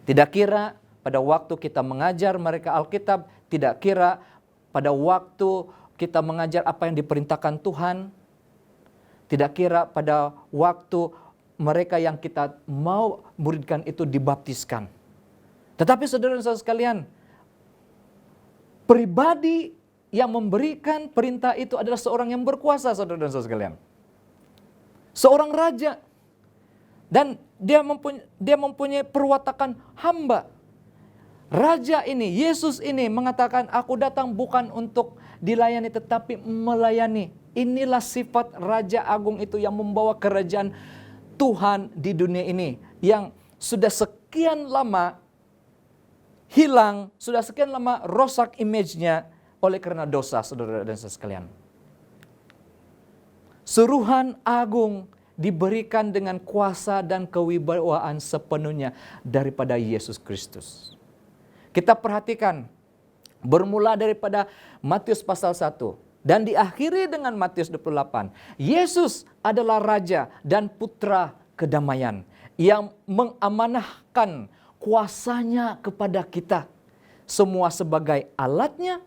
Tidak kira pada waktu kita mengajar mereka Alkitab, tidak kira pada waktu kita mengajar apa yang diperintahkan Tuhan, tidak kira pada waktu mereka yang kita mau muridkan itu dibaptiskan. Tetapi saudara-saudara sekalian, pribadi yang memberikan perintah itu adalah seorang yang berkuasa, saudara-saudara sekalian. Seorang raja. Dan dia mempunyai perwatakan hamba. Raja ini, Yesus ini mengatakan, "Aku datang bukan untuk dilayani tetapi melayani." Inilah sifat Raja Agung itu yang membawa kerajaan Tuhan di dunia ini. Yang sudah sekian lama hilang, sudah sekian lama rosak image-nya oleh karena dosa, saudara dan saudara sekalian. Suruhan agung diberikan dengan kuasa dan kewibawaan sepenuhnya daripada Yesus Kristus. Kita perhatikan, bermula daripada Matius pasal 1 dan diakhiri dengan Matius 28. Yesus adalah Raja dan Putra kedamaian yang mengamanahkan kuasanya kepada kita. Semua sebagai alatnya,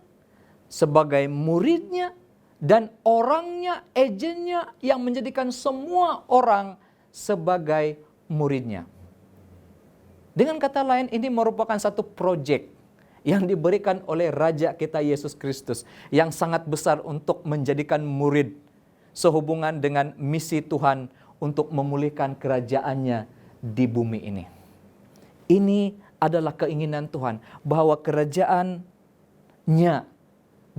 sebagai muridnya, dan orangnya, agennya yang menjadikan semua orang sebagai muridnya. Dengan kata lain, ini merupakan satu proyek yang diberikan oleh Raja kita Yesus Kristus yang sangat besar untuk menjadikan murid sehubungan dengan misi Tuhan untuk memulihkan kerajaannya di bumi ini. Ini adalah keinginan Tuhan bahwa kerajaannya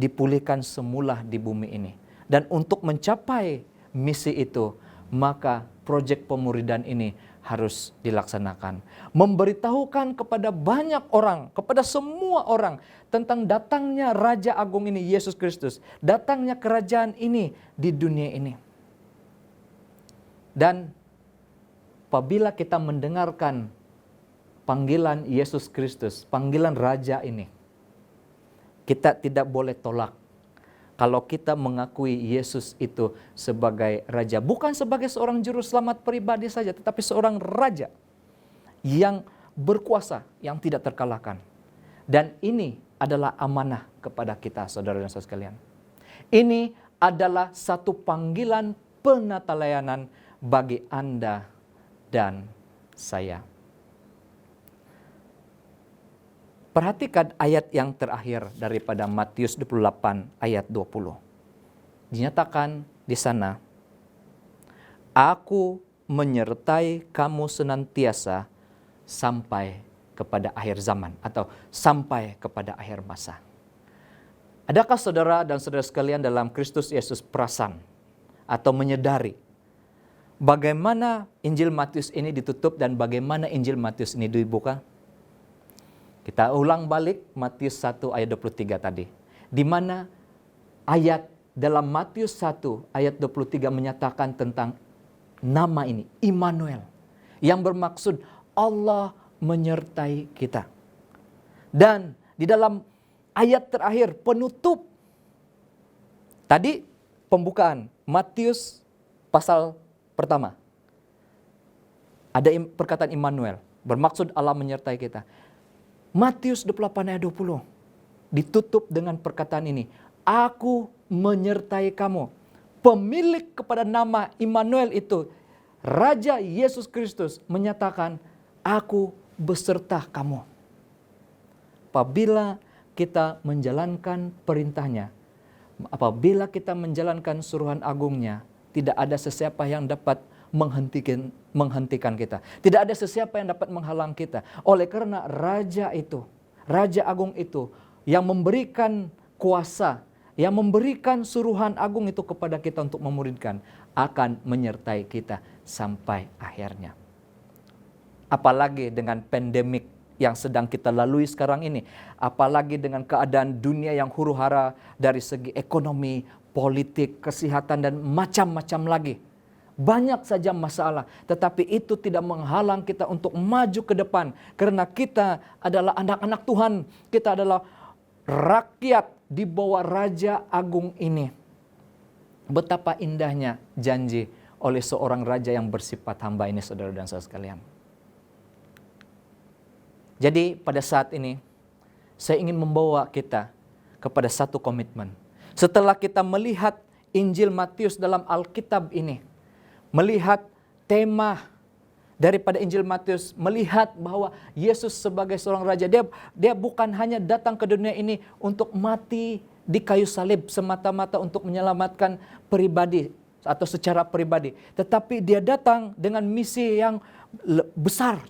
dipulihkan semula di bumi ini. Dan untuk mencapai misi itu, maka proyek pemuridan ini harus dilaksanakan. Memberitahukan kepada banyak orang, kepada semua orang tentang datangnya Raja Agung ini, Yesus Kristus. Datangnya kerajaan ini di dunia ini. Dan apabila kita mendengarkan panggilan Yesus Kristus, panggilan Raja ini, kita tidak boleh tolak kalau kita mengakui Yesus itu sebagai Raja. Bukan sebagai seorang juru selamat pribadi saja, tetapi seorang Raja. yang berkuasa, yang tidak terkalahkan. Dan ini adalah amanah kepada kita, saudara dan saudara sekalian. Ini adalah satu panggilan penatalayanan bagi Anda dan saya. Perhatikan ayat yang terakhir daripada Matius 28 ayat 20. Dinyatakan di sana, Aku menyertai kamu senantiasa sampai kepada akhir zaman atau sampai kepada akhir masa. Adakah saudara dan saudara sekalian dalam Kristus Yesus perasan atau menyadari bagaimana Injil Matius ini ditutup dan bagaimana Injil Matius ini dibuka? Kita ulang balik Matius 1 ayat 23 tadi. Di mana ayat dalam Matius 1 ayat 23 menyatakan tentang nama ini, Immanuel. Yang bermaksud Allah menyertai kita. Dan di dalam ayat terakhir penutup. Tadi pembukaan Matius pasal pertama. Ada perkataan Immanuel. Bermaksud Allah menyertai kita. Matius 28 ayat 20 ditutup dengan perkataan ini. Aku menyertai kamu. Pemilik kepada nama Immanuel itu, Raja Yesus Kristus menyatakan, aku beserta kamu. Apabila kita menjalankan perintahnya, apabila kita menjalankan suruhan agungnya, tidak ada sesiapa yang dapat menghentikan kita. Tidak ada sesiapa yang dapat menghalang kita. Oleh karena Raja itu, Raja Agung itu yang memberikan kuasa, yang memberikan suruhan agung itu kepada kita untuk memuridkan, akan menyertai kita sampai akhirnya. Apalagi dengan pandemik yang sedang kita lalui sekarang ini. Apalagi dengan keadaan dunia yang huru-hara dari segi ekonomi, politik, kesehatan, dan macam-macam lagi. Banyak saja masalah, tetapi itu tidak menghalang kita untuk maju ke depan. Karena kita adalah anak-anak Tuhan, kita adalah rakyat di bawah Raja Agung ini. Betapa indahnya janji oleh seorang raja yang bersifat hamba ini, saudara dan saudara sekalian. Jadi pada saat ini, saya ingin membawa kita kepada satu komitmen. Setelah kita melihat Injil Matius dalam Alkitab ini, melihat tema daripada Injil Matius, melihat bahwa Yesus sebagai seorang raja, dia bukan hanya datang ke dunia ini untuk mati di kayu salib semata-mata untuk menyelamatkan pribadi atau secara pribadi, tetapi dia datang dengan misi yang besar.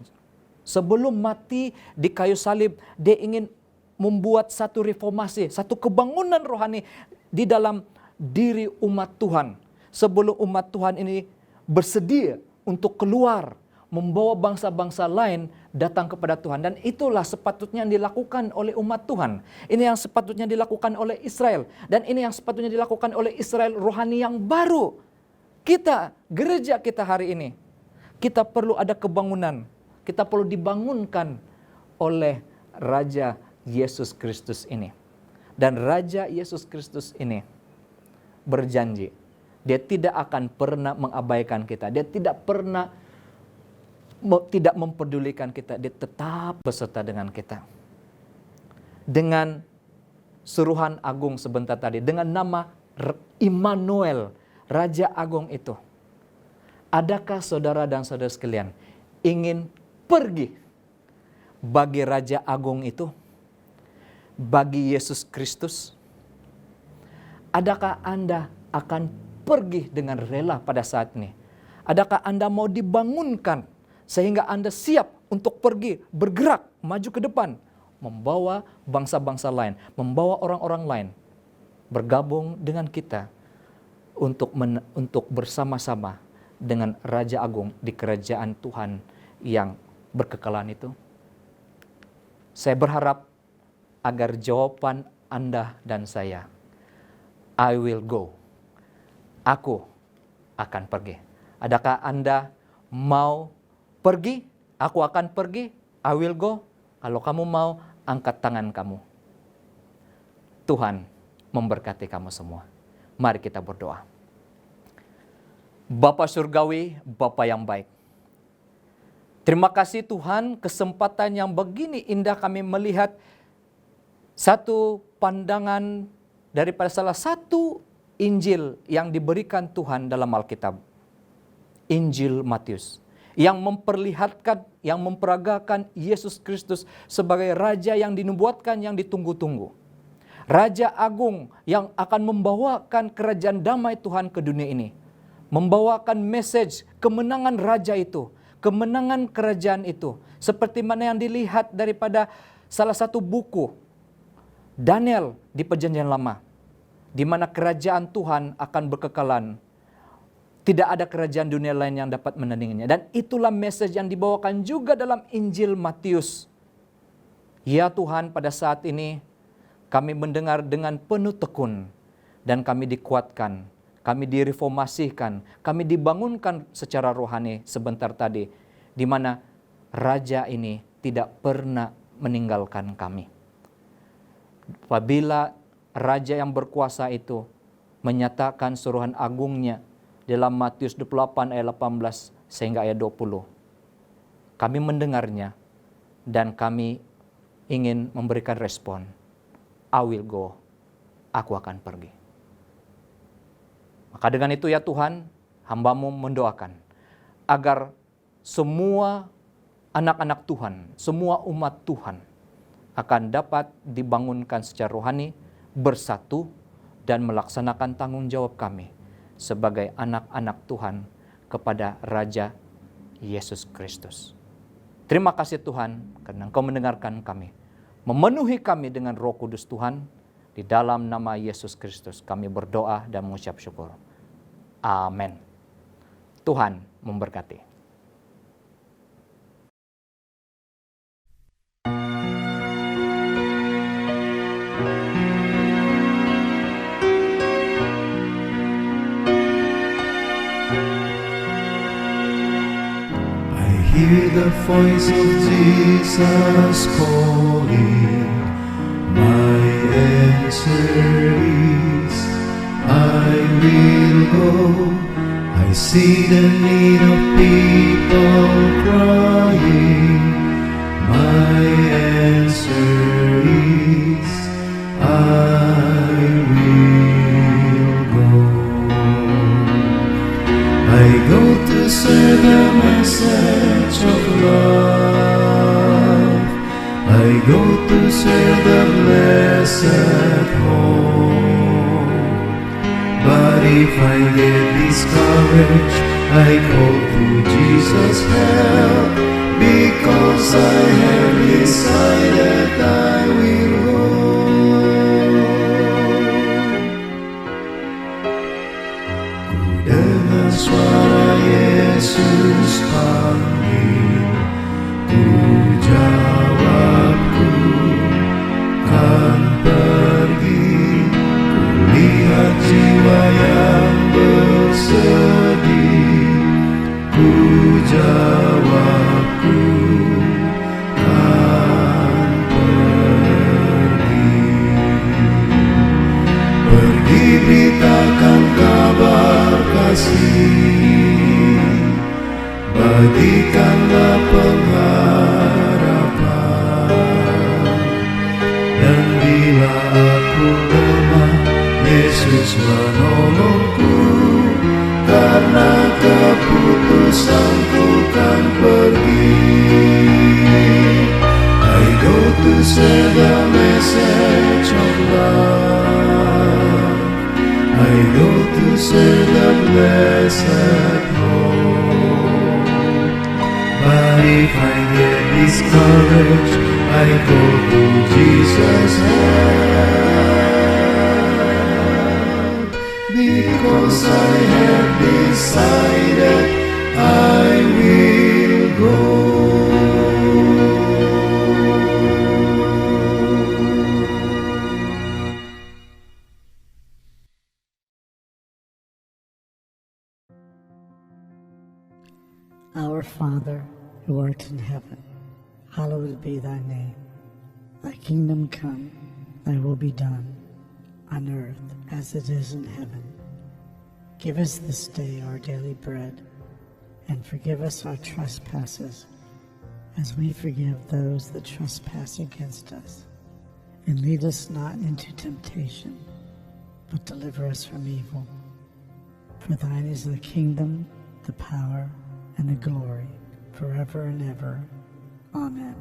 Sebelum mati di kayu salib, dia ingin membuat satu reformasi, satu kebangunan rohani di dalam diri umat Tuhan. Sebelum umat Tuhan ini bersedia untuk keluar, membawa bangsa-bangsa lain datang kepada Tuhan. Dan itulah sepatutnya yang dilakukan oleh umat Tuhan. Ini yang sepatutnya dilakukan oleh Israel. Dan ini yang sepatutnya dilakukan oleh Israel rohani yang baru. Kita, gereja kita hari ini, kita perlu ada kebangunan. Kita perlu dibangunkan oleh Raja Yesus Kristus ini. Dan Raja Yesus Kristus ini berjanji, dia tidak akan pernah mengabaikan kita. Dia tidak pernah tidak mempedulikan kita. Dia tetap beserta dengan kita. Dengan suruhan agung sebentar tadi, dengan nama Immanuel, Raja Agung itu. Adakah saudara dan saudara sekalian ingin pergi bagi Raja Agung itu? Bagi Yesus Kristus? Adakah Anda akan pergi dengan rela pada saat ini? Adakah Anda mau dibangunkan sehingga Anda siap untuk pergi, bergerak, maju ke depan, membawa bangsa-bangsa lain, membawa orang-orang lain, bergabung dengan kita untuk bersama-sama dengan Raja Agung di kerajaan Tuhan yang berkekalan itu? Saya berharap agar jawaban Anda dan saya, I will go. Aku akan pergi. Adakah Anda mau pergi? Aku akan pergi. I will go. Kalau kamu mau, angkat tangan kamu. Tuhan memberkati kamu semua. Mari kita berdoa. Bapa Surgawi, Bapa yang baik. Terima kasih Tuhan, kesempatan yang begini indah kami melihat satu pandangan daripada salah satu Injil yang diberikan Tuhan dalam Alkitab. Injil Matius. Yang memperlihatkan, yang memperagakan Yesus Kristus sebagai Raja yang dinubuatkan, yang ditunggu-tunggu. Raja Agung yang akan membawakan kerajaan damai Tuhan ke dunia ini. Membawakan message kemenangan Raja itu, kemenangan kerajaan itu. Seperti mana yang dilihat daripada salah satu buku Daniel di Perjanjian Lama, di mana kerajaan Tuhan akan berkekalan. Tidak ada kerajaan dunia lain yang dapat menandinginya. Dan itulah message yang dibawakan juga dalam Injil Matius. Ya Tuhan, pada saat ini kami mendengar dengan penuh tekun dan kami dikuatkan, kami direformasikan, kami dibangunkan secara rohani sebentar tadi, di mana Raja ini tidak pernah meninggalkan kami. Apabila Raja yang berkuasa itu menyatakan suruhan agungnya dalam Matius 28 ayat 18 sehingga ayat 20. Kami mendengarnya dan kami ingin memberikan respon. I will go, aku akan pergi. Maka dengan itu ya Tuhan, hamba-Mu mendoakan agar semua anak-anak Tuhan, semua umat Tuhan akan dapat dibangunkan secara rohani, bersatu, dan melaksanakan tanggung jawab kami sebagai anak-anak Tuhan kepada Raja Yesus Kristus. Terima kasih Tuhan karena Engkau mendengarkan kami. Memenuhi kami dengan Roh Kudus Tuhan. Di dalam nama Yesus Kristus kami berdoa dan mengucap syukur. Amin. Tuhan memberkati. Hear the voice of Jesus calling. My answer is, I will go. I see the need of people crying. My answer is, I will go. I go to serve the message of love. I go to serve the blessed home. But if I get discouraged, I call to Jesus' help, because I have decided I will go. Ku dengar suara Yesus panggil, ku jawab ku kan pergi. Ku lihat jiwa yang bersedih, ku jawab ku kan pergi. Pergi beritakan kabar kasih, bagikanlah pengharapan. Dan bila aku lemah, Yesus menolongku, karena keputusanku kan pergi. I go to share the message of love. I go to share the blessed hope. But if I get discouraged, I go to Jesus' help, because I have decided I will go. Our Father, who art in heaven, hallowed be thy name. Thy kingdom come, thy will be done, on earth as it is in heaven. Give us this day our daily bread, and forgive us our trespasses, as we forgive those that trespass against us. And lead us not into temptation, but deliver us from evil. For thine is the kingdom, the power, and the glory, forever and ever. Amen.